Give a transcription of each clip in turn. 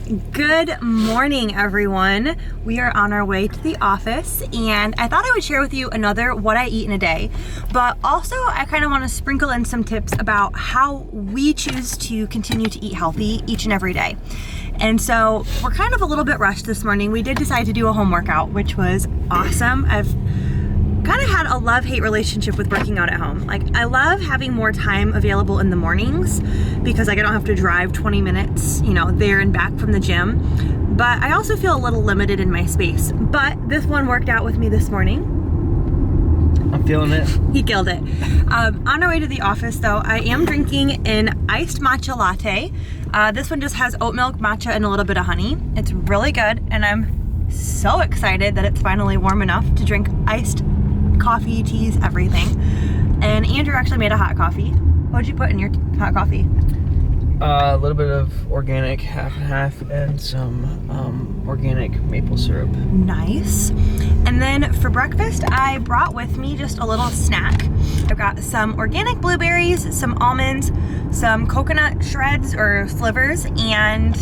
Good morning, everyone. We are on our way to the office, and I thought I would share with you another what I eat in a day, but also I kind of want to sprinkle in some tips about how we choose to continue to eat healthy each and every day. And so we're kind of a little bit rushed this morning. We did decide to do a home workout, which was awesome. I've kind of had a love-hate relationship with working out at home. Like, I love having more time available in the mornings because I don't have to drive 20 minutes, there and back from the gym. But I also feel a little limited in my space. But this one worked out with me this morning. I'm feeling it. He killed it. On our way to the office, though, I am drinking an iced matcha latte. This one just has oat milk, matcha, and a little bit of honey. It's really good, and I'm so excited that it's finally warm enough to drink iced coffee, teas, everything. And Andrew actually made a hot coffee. What did you put in your hot coffee? A little bit of organic half and half and some organic maple syrup. Nice. And then for breakfast, I brought with me just a little snack. I've got some organic blueberries, some almonds, some coconut shreds or slivers, and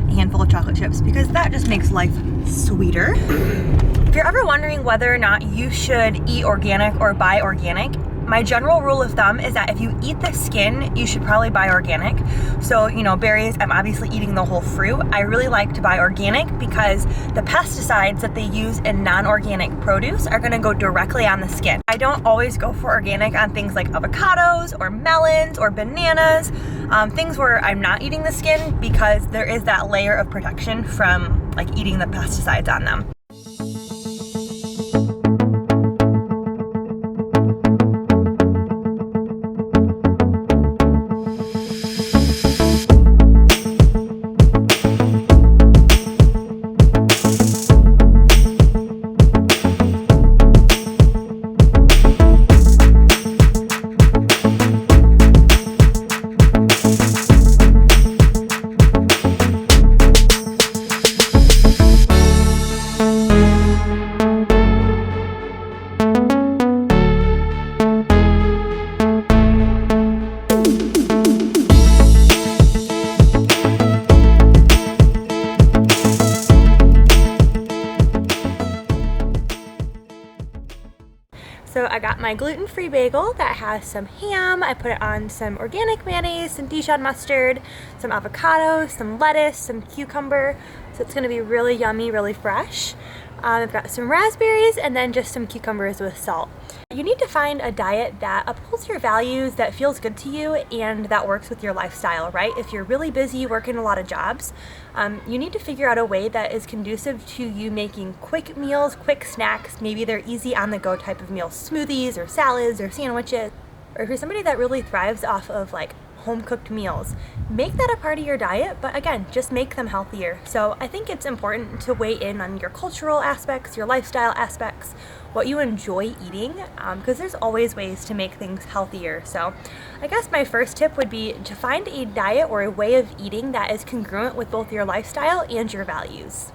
a handful of chocolate chips because that just makes life sweeter. If you're ever wondering whether or not you should eat organic or buy organic, my general rule of thumb is that if you eat the skin, you should probably buy organic. So, berries, I'm obviously eating the whole fruit. I really like to buy organic because the pesticides that they use in non-organic produce are gonna go directly on the skin. I don't always go for organic on things like avocados or melons or bananas, things where I'm not eating the skin because there is that layer of protection from eating the pesticides on them. So I got my gluten-free bagel that has some ham. I put it on some organic mayonnaise, some Dijon mustard, some avocado, some lettuce, some cucumber. So it's gonna be really yummy, really fresh. I've got some raspberries and then just some cucumbers with salt. You need to find a diet that upholds your values, that feels good to you, and that works with your lifestyle, right? If you're really busy working a lot of jobs, you need to figure out a way that is conducive to you making quick meals, quick snacks. Maybe they're easy on-the-go type of meals, smoothies or salads or sandwiches. Or if you're somebody that really thrives off of home-cooked meals, make that a part of your diet, but again, just make them healthier. So I think it's important to weigh in on your cultural aspects, your lifestyle aspects, what you enjoy eating, because there's always ways to make things healthier. So I guess my first tip would be to find a diet or a way of eating that is congruent with both your lifestyle and your values.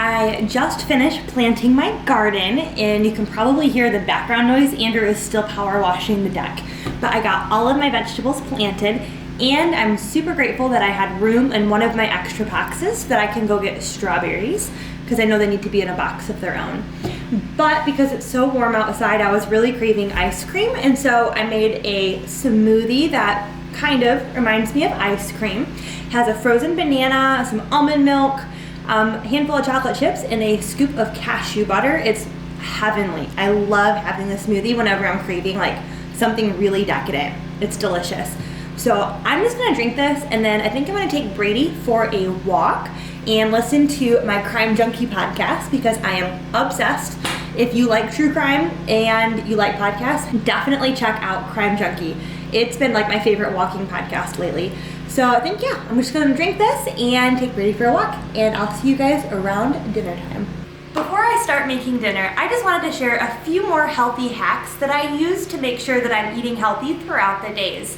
I just finished planting my garden, and you can probably hear the background noise. Andrew is still power washing the deck, but I got all of my vegetables planted, and I'm super grateful that I had room in one of my extra boxes so that I can go get strawberries because I know they need to be in a box of their own. But because it's so warm outside, I was really craving ice cream, and so I made a smoothie that kind of reminds me of ice cream. It has a frozen banana, some almond milk, a handful of chocolate chips, and a scoop of cashew butter. It's heavenly. I love having this smoothie whenever I'm craving something really decadent. It's delicious. So I'm just gonna drink this, and then I think I'm gonna take Brady for a walk and listen to my Crime Junkie podcast because I am obsessed. If you like true crime and you like podcasts, definitely check out Crime Junkie. It's been my favorite walking podcast lately. So So I think, yeah, I'm just gonna drink this and take Brady for a walk, and I'll see you guys around dinner time. Before I start making dinner, I just wanted to share a few more healthy hacks that I use to make sure that I'm eating healthy throughout the days.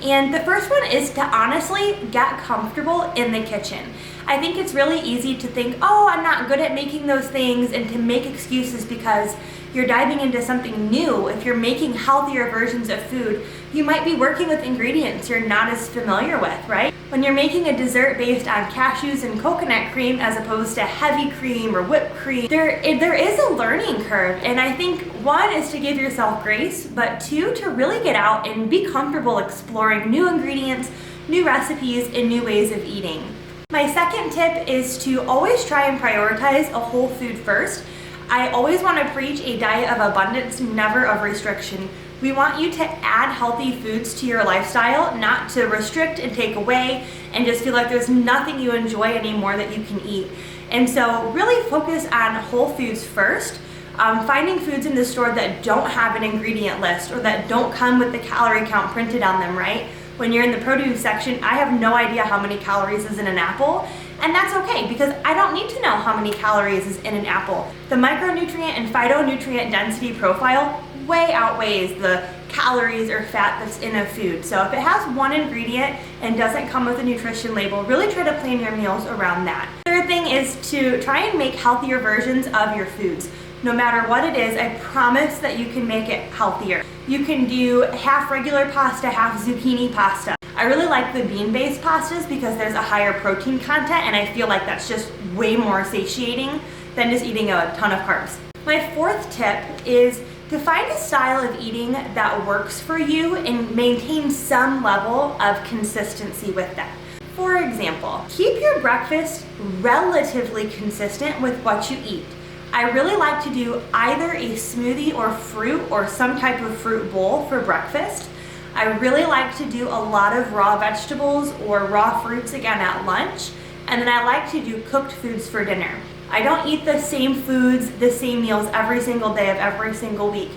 And the first one is to honestly get comfortable in the kitchen. I think it's really easy to think, oh, I'm not good at making those things, and to make excuses because you're diving into something new. If you're making healthier versions of food, you might be working with ingredients you're not as familiar with, right? When you're making a dessert based on cashews and coconut cream as opposed to heavy cream or whipped cream, there is a learning curve. And I think one is to give yourself grace, but two, to really get out and be comfortable exploring new ingredients, new recipes, and new ways of eating. My second tip is to always try and prioritize a whole food first. I always want to preach a diet of abundance, never of restriction. We want you to add healthy foods to your lifestyle, not to restrict and take away and just feel like there's nothing you enjoy anymore that you can eat. And so really focus on whole foods first. Finding foods in the store that don't have an ingredient list or that don't come with the calorie count printed on them, right? When you're in the produce section, I have no idea how many calories is in an apple, and that's okay because I don't need to know how many calories is in an apple. The micronutrient and phytonutrient density profile way outweighs the calories or fat that's in a food. So if it has one ingredient and doesn't come with a nutrition label, really try to plan your meals around that. Third thing is to try and make healthier versions of your foods. No matter what it is, I promise that you can make it healthier. You can do half regular pasta, half zucchini pasta. I really like the bean-based pastas because there's a higher protein content, and I feel like that's just way more satiating than just eating a ton of carbs. My fourth tip is to find a style of eating that works for you and maintain some level of consistency with that. For example, keep your breakfast relatively consistent with what you eat. I really like to do either a smoothie or fruit or some type of fruit bowl for breakfast. I really like to do a lot of raw vegetables or raw fruits again at lunch. And then I like to do cooked foods for dinner. I don't eat the same foods, the same meals every single day of every single week.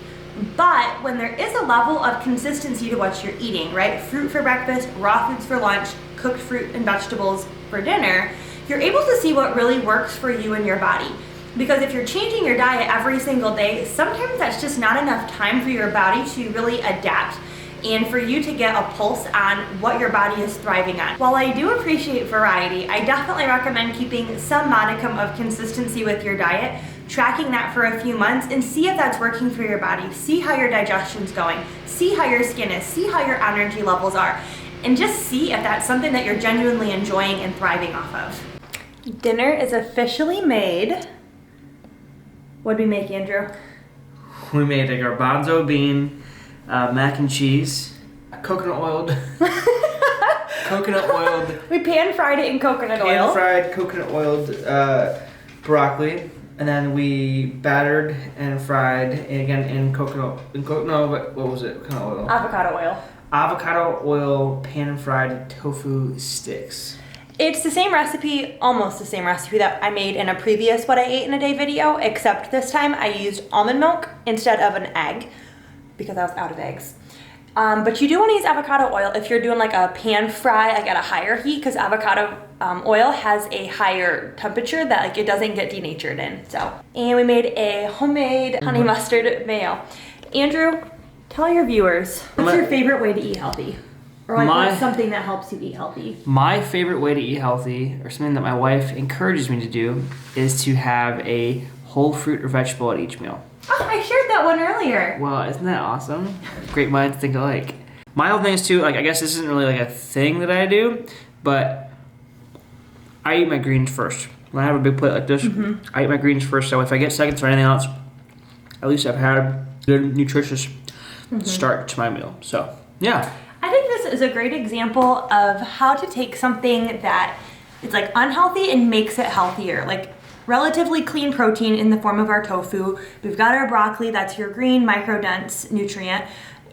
But when there is a level of consistency to what you're eating, right? Fruit for breakfast, raw foods for lunch, cooked fruit and vegetables for dinner, you're able to see what really works for you and your body. Because if you're changing your diet every single day, sometimes that's just not enough time for your body to really adapt and for you to get a pulse on what your body is thriving on. While I do appreciate variety, I definitely recommend keeping some modicum of consistency with your diet, tracking that for a few months, and see if that's working for your body. See how your digestion's going, see how your skin is, see how your energy levels are, and just see if that's something that you're genuinely enjoying and thriving off of. Dinner is officially made. What did we make, Andrew? We made a garbanzo bean, mac and cheese, coconut oiled. We pan fried it in coconut oil. Pan fried coconut oiled broccoli, and then we battered and fried again in coconut. What was it? What kind of oil? Avocado oil. Avocado oil pan fried tofu sticks. It's the same recipe, almost the same recipe that I made in a previous What I Ate in a Day video, except this time I used almond milk instead of an egg because I was out of eggs. But you do want to use avocado oil if you're doing like a pan fry like at a higher heat, because avocado oil has a higher temperature that like it doesn't get denatured in. So, and we made a homemade honey mustard mayo. Andrew, tell your viewers, what's your favorite way to eat healthy? Or like what's something that helps you eat healthy? My favorite way to eat healthy, or something that my wife encourages me to do, is to have a whole fruit or vegetable at each meal. Oh, I shared that one earlier. Well, isn't that awesome? Great minds think alike. My whole thing is too, like, I guess this isn't really like a thing that I do, but I eat my greens first. When I have a big plate like this, I eat my greens first, so if I get seconds or anything else, at least I've had a good, nutritious start to my meal. So, yeah. I think this is a great example of how to take something that is like unhealthy and makes it healthier. Like relatively clean protein in the form of our tofu. We've got our broccoli, that's your green microdense nutrient.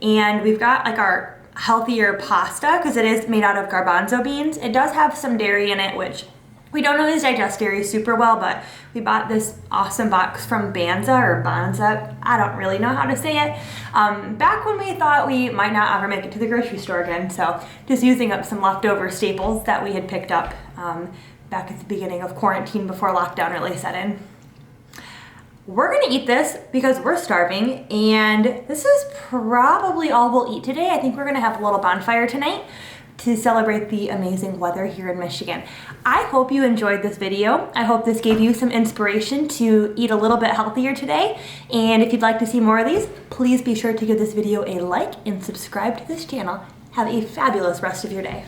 And we've got like our healthier pasta because it is made out of garbanzo beans. It does have some dairy in it, which We don't always digest dairy super well, but we bought this awesome box from Banza. I don't really know how to say it. Back when we thought we might not ever make it to the grocery store again, so just using up some leftover staples that we had picked up back at the beginning of quarantine before lockdown really set in. We're gonna eat this because we're starving, and this is probably all we'll eat today. I think we're gonna have a little bonfire tonight to celebrate the amazing weather here in Michigan. I hope you enjoyed this video. I hope this gave you some inspiration to eat a little bit healthier today. And if you'd like to see more of these, please be sure to give this video a like and subscribe to this channel. Have a fabulous rest of your day.